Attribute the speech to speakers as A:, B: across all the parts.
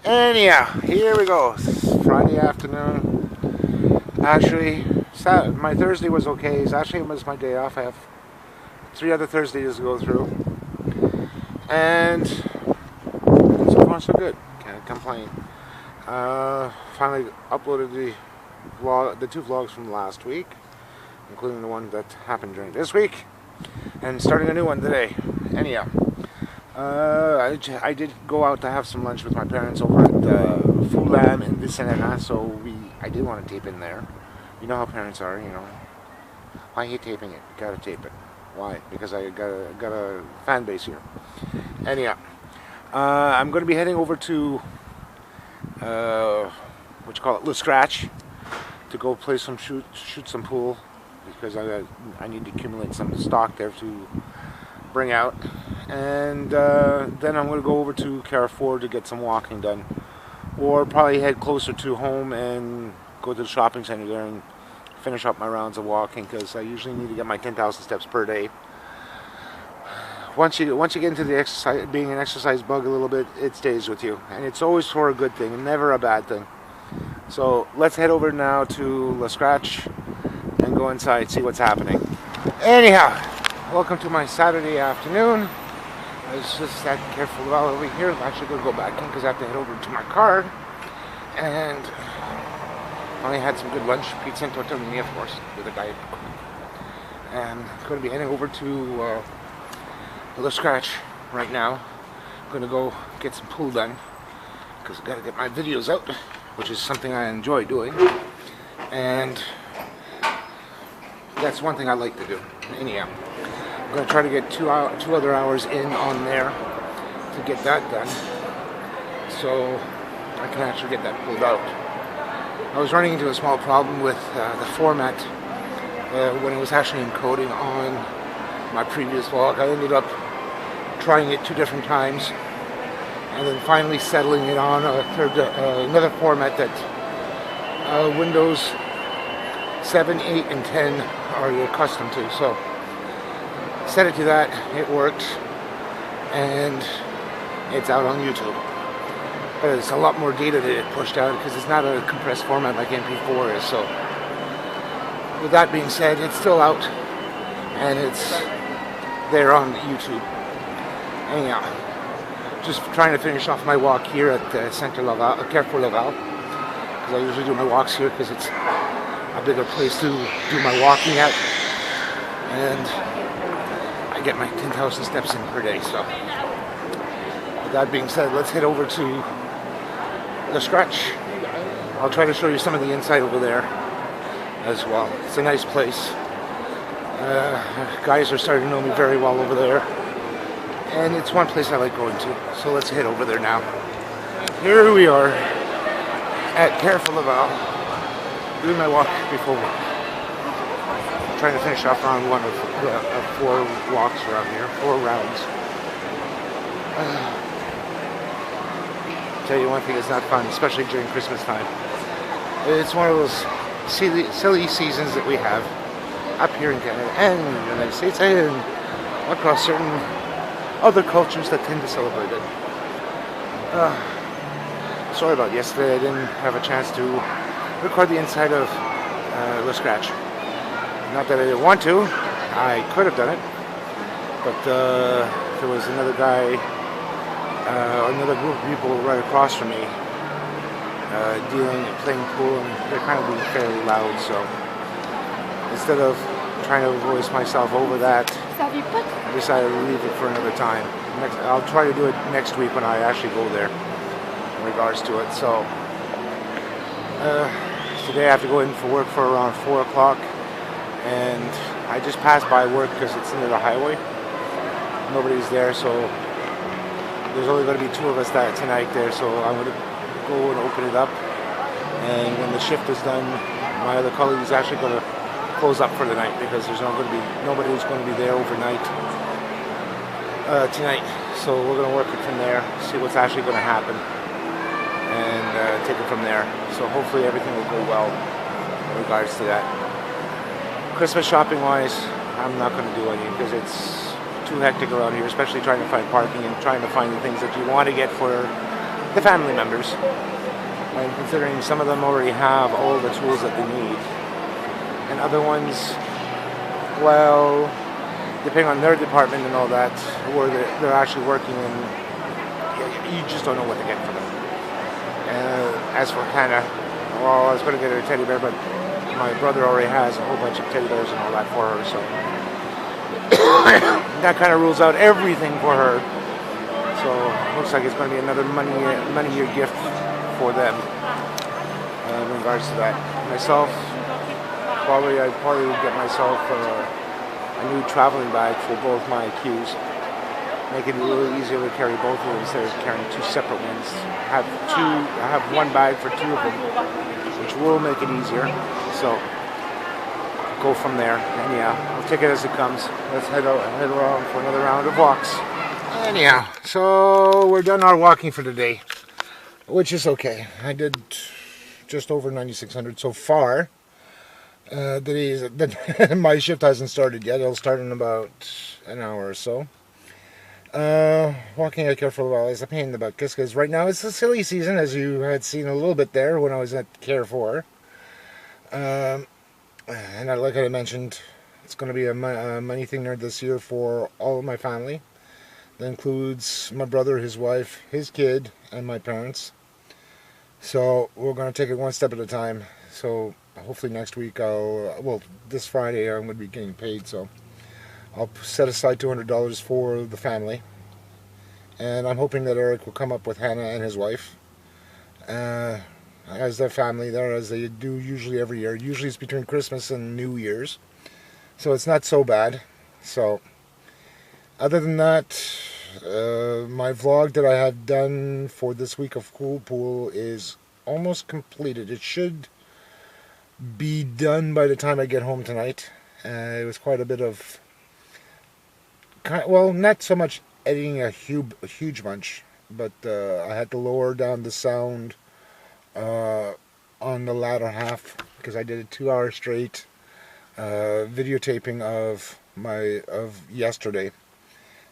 A: Anyhow, here we go. It's Friday afternoon. Actually, my Thursday was okay. Actually, it was my day off. I have 3 other Thursdays to go through, and so far so good. Can't complain. Finally uploaded the two vlogs from last week, including the one that happened during this week, and starting a new one today. Anyhow. I did go out to have some lunch with my parents over at Fulam in Vicenana, so I did want to tape in there. You know how parents are, you know. I hate taping it. Gotta tape it. Why? Because I got a fan base here. Anyhow, I'm going to be heading over to what you call it, Le Scratch, to go play some shoot some pool, because I need to accumulate some stock there to bring out, and then I'm going to go over to Carrefour to get some walking done, or probably head closer to home and go to the shopping center there and finish up my rounds of walking, because I usually need to get my 10,000 steps per day. Once you get into the exercise, being an exercise bug a little bit, it stays with you, and it's always for a good thing and never a bad thing. So let's head over now to Le Scratch and go inside, see what's happening. Anyhow, welcome to my Saturday afternoon. I was just at Carrefour over here. I'm actually going to go back in because I have to head over to my car. And I had some good lunch, pizza and tortellini, of course, with a Diet Coke. And I'm going to be heading over to Le Scratch right now. I'm going to go get some pool done because I've got to get my videos out, which is something I enjoy doing. And that's one thing I like to do. Anyhow, I'm going to try to get two other hours in on there to get that done, so I can actually get that pulled out. I was running into a small problem with the format when it was actually encoding on my previous vlog. I ended up trying it 2 different times, and then finally settling it on another format that Windows 7, 8, and 10 are accustomed to. So set it to that, it works, and it's out on YouTube. But it's a lot more data that it pushed out because it's not a compressed format like MP4 is. So with that being said, it's still out and it's there on YouTube. Anyhow, just trying to finish off my walk here at Centre Laval, Carrefour Laval, because I usually do my walks here because it's a bigger place to do my walking at, and I get my 10,000 steps in per day. So with that being said, let's head over to Le Scratch. I'll try to show you some of the inside over there as well. It's a nice place. Guys are starting to know me very well over there, and it's one place I like going to. So let's head over there now. Here we are at Carrefour Laval, doing my walk before work. I'm trying to finish off round 1 of 4 walks around here, 4 rounds. Tell you one thing, it's not fun, especially during Christmas time. It's one of those silly seasons that we have up here in Canada and in the United States and across certain other cultures that tend to celebrate it. Sorry about yesterday, I didn't have a chance to record the inside of Le Scratch. Not that I didn't want to, I could have done it, but there was another guy, another group of people right across from me playing pool, and they're kind of being fairly loud, so instead of trying to voice myself over that, I decided to leave it for another time. I'll try to do it next week when I actually go there in regards to it. So today I have to go in for work for around 4 o'clock, and I just passed by work because it's near the highway. Nobody's there, so there's only going to be 2 of us tonight there, so I'm going to go and open it up, and when the shift is done, my other colleague is actually going to close up for the night because there's nobody who's going to be there overnight tonight. So we're going to work it from there, see what's actually going to happen, and take it from there. So hopefully everything will go well in regards to that. Christmas shopping wise, I'm not going to do any because it's too hectic around here, especially trying to find parking and trying to find the things that you want to get for the family members. And considering some of them already have all the tools that they need, and other ones, well, depending on their department and all that, where they're actually working in, you just don't know what to get for them. As for Hannah, well, I was going to get her a teddy bear, but my brother already has a whole bunch of teddy bears and all that for her, so that kind of rules out everything for her. So looks like it's going to be another money year gift for them in regards to that. Myself, I'd probably get myself a new traveling bag for both my queues. Make it a little easier to carry both of them instead of carrying two separate ones. I have one bag for two of them, which will make it easier. So go from there. And yeah, I'll take it as it comes. Let's head around for another round of walks. Anyhow, so we're done our walking for today, which is okay. I did just over 9,600 so far. My shift hasn't started yet. It'll start in about an hour or so. Walking out here for a while is a pain in the butt because right now it's the silly season, as you had seen a little bit there when I was at Care 4. And like I mentioned, it's going to be a money thing there this year for all of my family. That includes my brother, his wife, his kid, and my parents. So we're going to take it one step at a time. So hopefully next week this Friday I'm going to be getting paid. So I'll set aside $200 for the family. And I'm hoping that Eric will come up with Hannah and his wife as their family there, as they do usually every year. Usually it's between Christmas and New Year's. So it's not so bad. So other than that, my vlog that I have done for this week of Cool Pool is almost completed. It should be done by the time I get home tonight. It was quite a bit of, well, not so much editing a huge bunch, but I had to lower down the sound on the latter half because I did a 2 hour straight videotaping of yesterday.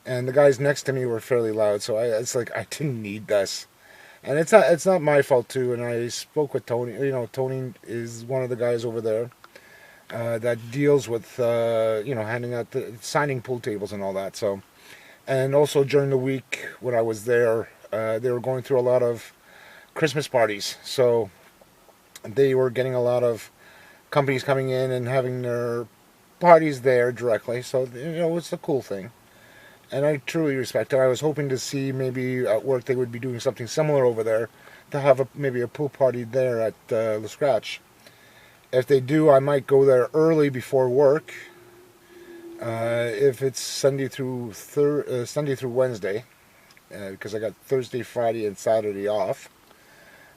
A: And the guys next to me were fairly loud, so it's like I didn't need this, and it's not my fault too. And I spoke with Tony. Tony is one of the guys over there that deals with handing out signing pool tables and all that. So, and also during the week when I was there, they were going through a lot of Christmas parties, so they were getting a lot of companies coming in and having their parties there directly. So it's a cool thing. And I truly respect it. I was hoping to see maybe at work they would be doing something similar over there, to have maybe a pool party there at Le Scratch. If they do, I might go there early before work. If it's Sunday through Wednesday, because I got Thursday, Friday, and Saturday off.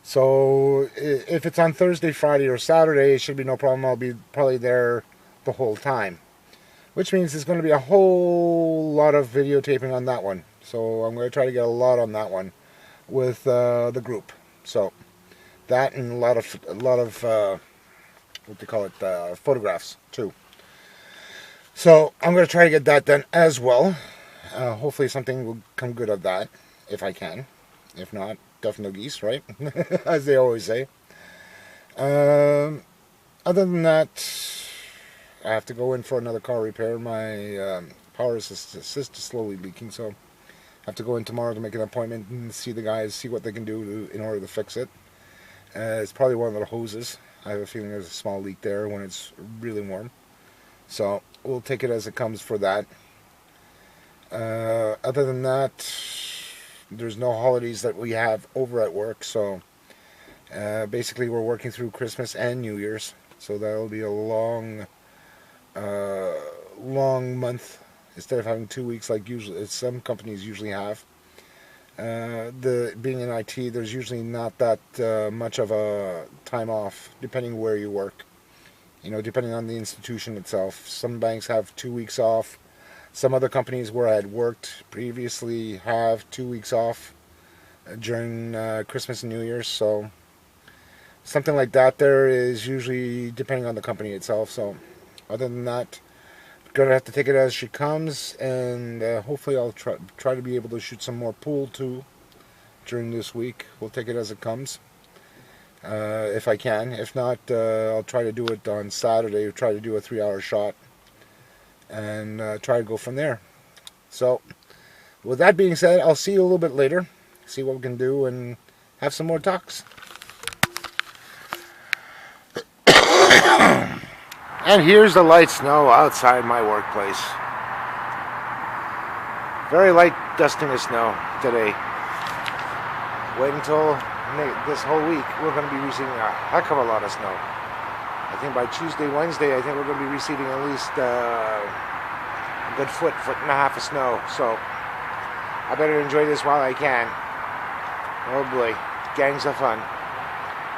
A: So if it's on Thursday, Friday, or Saturday, it should be no problem. I'll be probably there the whole time. Which means there's going to be a whole lot of videotaping on that one. So I'm going to try to get a lot on that one with the group. So that and a lot of what they call it, photographs too. So I'm going to try to get that done as well. Hopefully something will come good of that, if I can. If not, duff no geese, right? As they always say. Other than that, I have to go in for another car repair. My power assist is slowly leaking, so I have to go in tomorrow to make an appointment and see the guys, see what they can do in order to fix it. It's probably one of the hoses. I have a feeling there's a small leak there when it's really warm. So we'll take it as it comes for that. Other than that, there's no holidays that we have over at work, so basically we're working through Christmas and New Year's, so that'll be a long month instead of having 2 weeks like usually some companies usually have. Being in IT, there's usually not that much of a time off depending where you work. Depending on the institution itself. Some banks have 2 weeks off. Some other companies where I had worked previously have 2 weeks off during Christmas and New Year's. So something like that there is usually depending on the company itself. So other than that, I'm going to have to take it as she comes, and hopefully I'll try to be able to shoot some more pool too during this week. We'll take it as it comes, if I can. If not, I'll try to do it on Saturday. Try to do a 3-hour shot and try to go from there. So, with that being said, I'll see you a little bit later. See what we can do and have some more talks. And here's the light snow outside my workplace. Very light dusting of snow today. Wait until this whole week, we're going to be receiving a heck of a lot of snow. I think by Tuesday, Wednesday, I think we're going to be receiving at least a good foot and a half of snow. So I better enjoy this while I can. Oh boy, gangs of fun.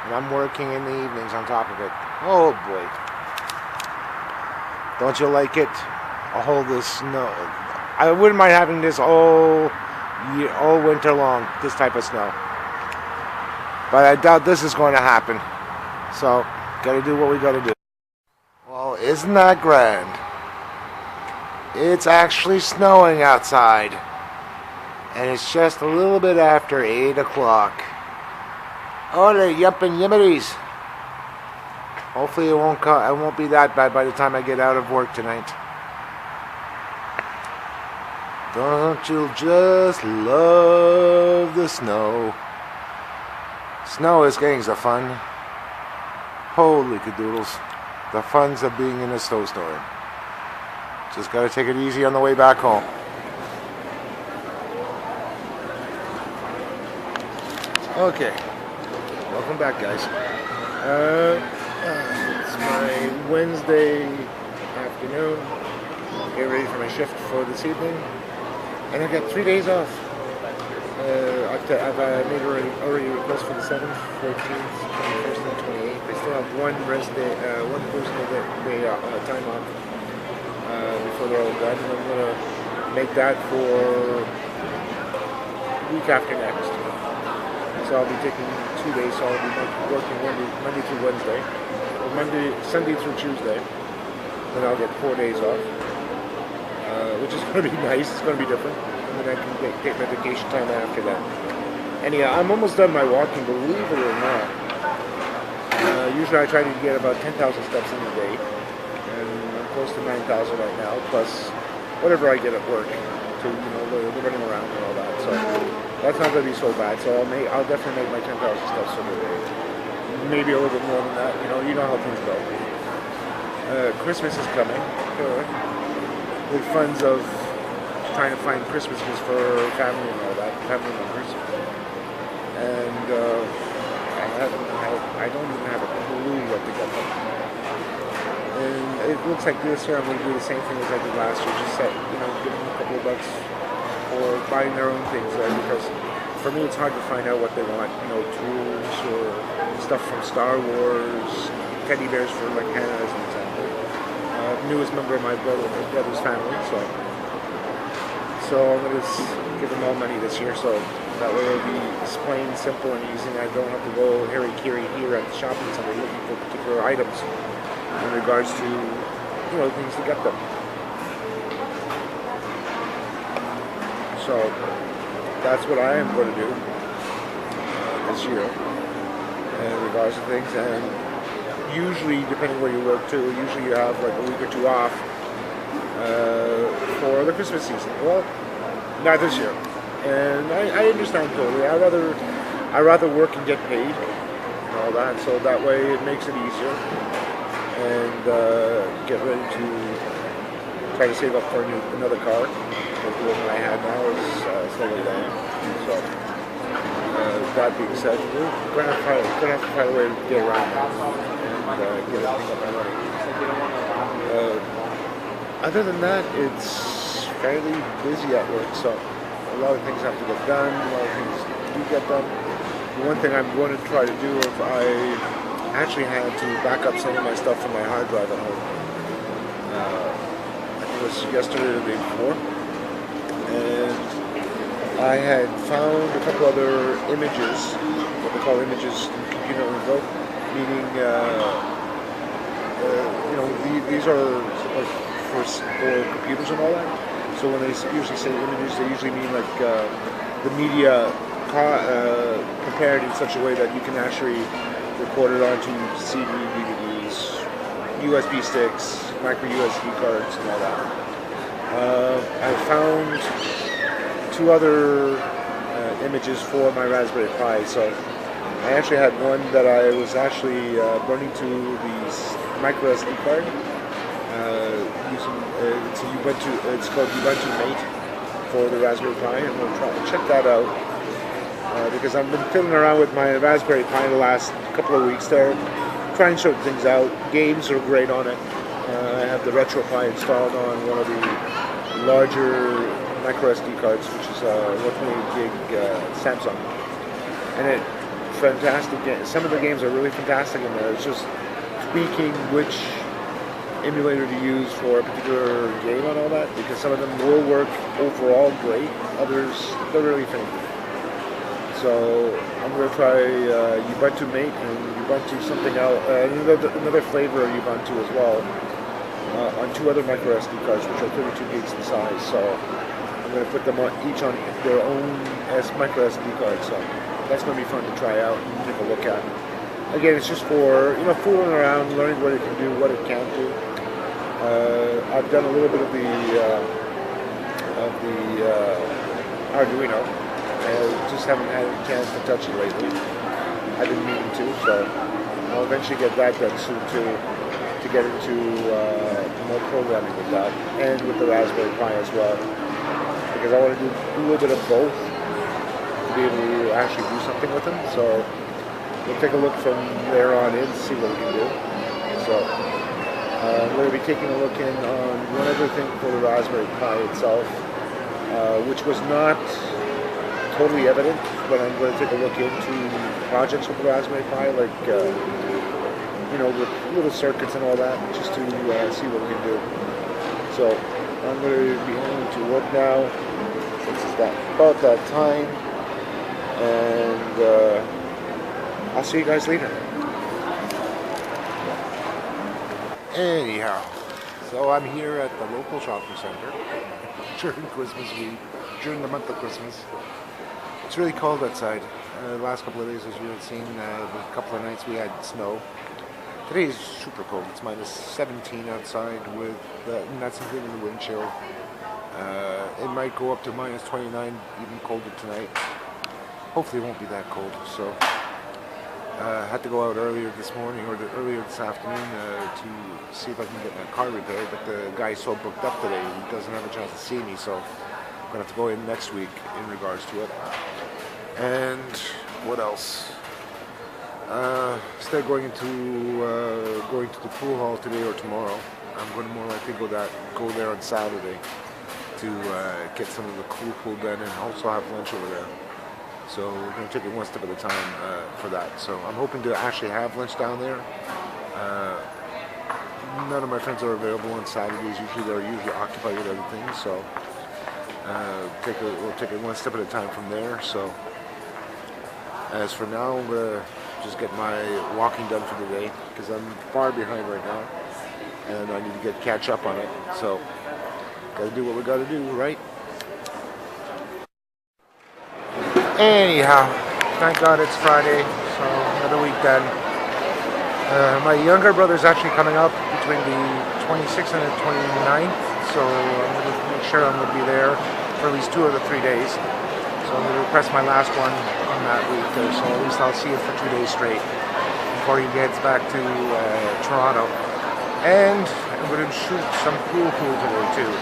A: And I'm working in the evenings on top of it. Oh boy. Don't you like it? All this snow. I wouldn't mind having this all winter long, this type of snow. But I doubt this is going to happen. So, gotta do what we gotta do. Well, isn't that grand? It's actually snowing outside. And it's just a little bit after 8 o'clock. Oh, they're yumping yimmeries. Hopefully it won't be that bad by the time I get out of work tonight. Don't you just love the snow? Snow is gangs of fun. Holy cadoodles. The fun's of being in a snowstorm. Just gotta take it easy on the way back home. Okay. Welcome back, guys. It's my Wednesday afternoon. Get ready for my shift for this evening. And I've got 3 days off. I've made already a request for the 7th, 14th, 21st, and 28th. I still have one personal day time off before they're all done. And I'm going to make that for week after next. So I'll be taking 2 days. So I'll be working Monday through Wednesday, or Sunday through Tuesday. Then I'll get 4 days off, which is going to be nice. It's going to be different. And then I can take my vacation time after that. Anyhow, I'm almost done my walking, believe it or not. Usually I try to get about 10,000 steps in a day, and I'm close to 9,000 right now, plus whatever I get at work to, the running around and all that. So that's not going to be so bad. So I'll definitely make my 10,000 steps in a day. Maybe a little bit more than that. You know how things go. Christmas is coming. With funds of trying to find Christmas gifts for family and all that, family members. And I don't even have a clue what to get them. And it looks like this year I'm going to do the same thing as I did last year. Just give them a couple of bucks for buying their own things there, because for me it's hard to find out what they want. Tools or stuff from Star Wars, teddy bears for like Hannah as an example. Newest member of my brother's family, so I'm going to give them all money this year, so that way it'll be plain, simple, and easy, and I don't have to go hairy-kiri here at the shopping center looking for particular items in regards to, things to get them. So that's what I am going to do this year in regards to things. And usually, depending where you work too, usually you have like a week or two off for the Christmas season. Well, not this year, and I understand totally. I rather work and get paid and all that, so that way it makes it easier, and get ready to try to save up for another car. The one that I had now is slowly down. So that being said, we're gonna have to find a way to get around that and get everything up and running. Other than that, it's fairly busy at work, so a lot of things have to get done, a lot of things do get done. The one thing I'm going to try to do is I actually had to back up some of my stuff from my hard drive at home. I think it was yesterday or the day before. And I had found a couple other images, what they call images in computer lingo, meaning, these are like for computers and all that. So when they usually say images, they usually mean like the media prepared in such a way that you can actually record it onto CD, DVDs, USB sticks, micro USB cards, and all that. I found two other images for my Raspberry Pi. So I actually had one that I was actually running to the micro SD card. It's called Ubuntu Mate for the Raspberry Pi. I'm going to try to check that out because I've been fiddling around with my Raspberry Pi the last couple of weeks there, trying to sort things out. Games are great on it. I have the RetroPie installed on one of the larger micro SD cards, which is a 128 gig Samsung, and it fantastic. Some of the games are really fantastic in there. It's just tweaking which emulator to use for a particular game and all that, because some of them will work overall great, others they're really finicky. So I'm going to try Ubuntu Mate and Ubuntu something else, another flavor of Ubuntu as well, on two other micro SD cards, which are 32 gigs in size. So I'm going to put them each on their own micro SD card. So that's going to be fun to try out and take a look at. Again, it's just for fooling around, learning what it can do, what it can't do. I've done a little bit of the Arduino. I just haven't had a chance to touch it lately. I've been meaning to, so I'll eventually get that done soon too, to get into more programming with that, and with the Raspberry Pi as well, because I want to do a little bit of both to be able to actually do something with them. So we'll take a look from there on in to see what we can do. So I'm going to be taking a look in on one other thing for the Raspberry Pi itself, which was not totally evident, but I'm going to take a look into projects with the Raspberry Pi, like with little circuits and all that, just to see what we can do. So I'm going to be heading to work now, since it's about that time, and I'll see you guys later. Anyhow, so I'm here at the local shopping center during Christmas week, during the month of Christmas. It's really cold outside. The last couple of days, as you had seen, a couple of nights we had snow. Today is super cold. It's minus 17 outside, with and that's including the wind chill. It might go up to minus 29, even colder tonight. Hopefully it won't be that cold. So I had to go out earlier this morning, or earlier this afternoon, to see if I can get my car repaired, but the guy's so booked up today, he doesn't have a chance to see me, so I'm going to have to go in next week in regards to it. And what else? Instead of going to the pool hall today or tomorrow, I'm going to more likely go there on Saturday to get some of the pool done, and also have lunch over there. So we're going to take it one step at a time for that. So I'm hoping to actually have lunch down there. None of my friends are available on Saturdays. They're usually occupied with other things. So we'll take it one step at a time from there. So as for now, I'm going to just get my walking done for the day, because I'm far behind right now, and I need to catch up on it. So got to do what we got to do, right? Anyhow, thank God it's Friday, so another week done. My younger brother's actually coming up between the 26th and the 29th, so I'm going to make sure I'm going to be there for at least 2 of the 3 days. So I'm going to request my last one on that week, so at least I'll see him for 2 days straight before he gets back to Toronto. And I'm going to shoot some pool today too.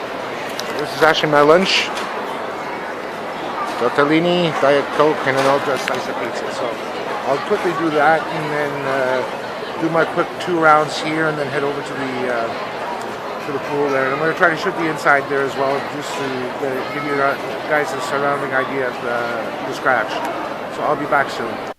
A: This is actually my lunch. Tortellini, Diet Coke, and an ultra slice of pizza. So I'll quickly do that, and then do my quick 2 rounds here, and then head over to the pool there. And I'm going to try to shoot the inside there as well, just to give you guys a surrounding idea of the scratch. So I'll be back soon.